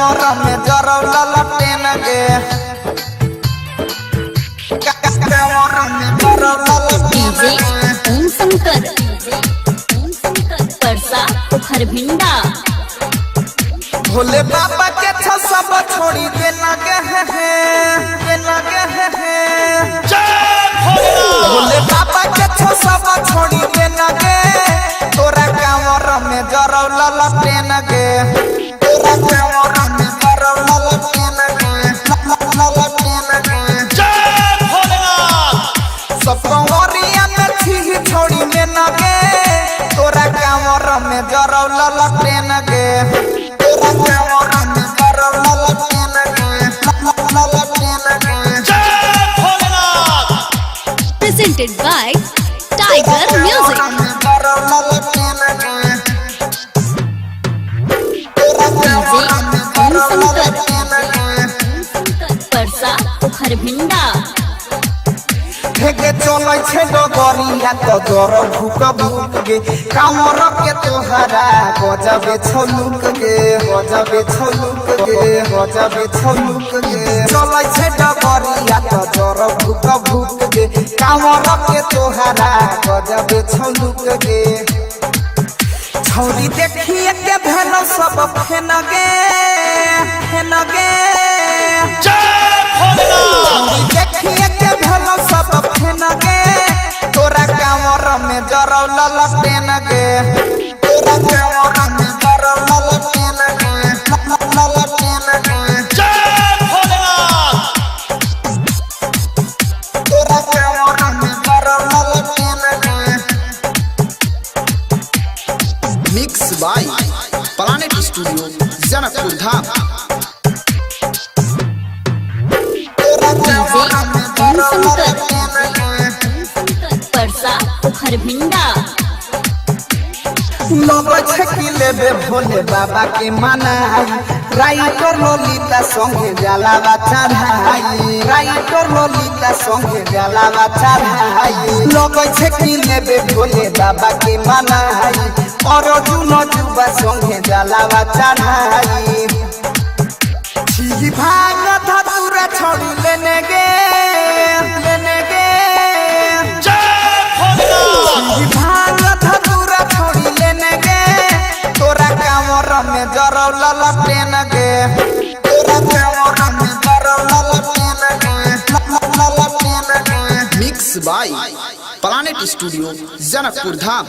कामर में जरौला लटेन गे कामर में जरौला डीजे ओम शंकर परसा खरभिंडा। भोले बाबा के सब छोड़ी देना गे भोले बाबा के सब छोड़ी देना गे तोरा कामर में जरौला लटेन गे तोरा कामर में जरौला लटेन गे सब कंवरिया में छी छोड़ी देना गे तोरा कामर में जरौला लटेन गे तोरा कामर में जरौला लटेन गे Presented by Tiger Music। DJ Om Shankar Parsa Kharbhinda. हेगे चलै छे डगरिया त जर भूक भूक गे कामर के तोहरा गजबे छलुक गे चलै छे डगरिया त जर भूक भूक गे कामर के तोहरा गजबे छलुक गे छौरी देखिए के भेल सब फेन गे छौरी देखिए के भेल सब फेन गे तोरा कामर में जरौला लटेन गे तोरा कामर में जरौला लटेन गे तोरा कामर में जरौला लटेन गे mix by planet studio Janakpur Dham. DJ Om Shankar Parsa Kharbhinda. लगै छे कि लेबे भोले बाबा के मनाई राइटर ललिता संगे जलावा चढ़ाई लगै छे कि लेबे भोले बाबा के मनाई और जुन जुबा संगे जलावा चढ़ाई छी भांग धतुरा छोड़ी लेने गे भांग धतुरा छोड़ी लेने गे तोरा कामर में जरौला लटेन गे तोरा कामर में जरौला लटेन गे mix by planet studio Janakpur Dham.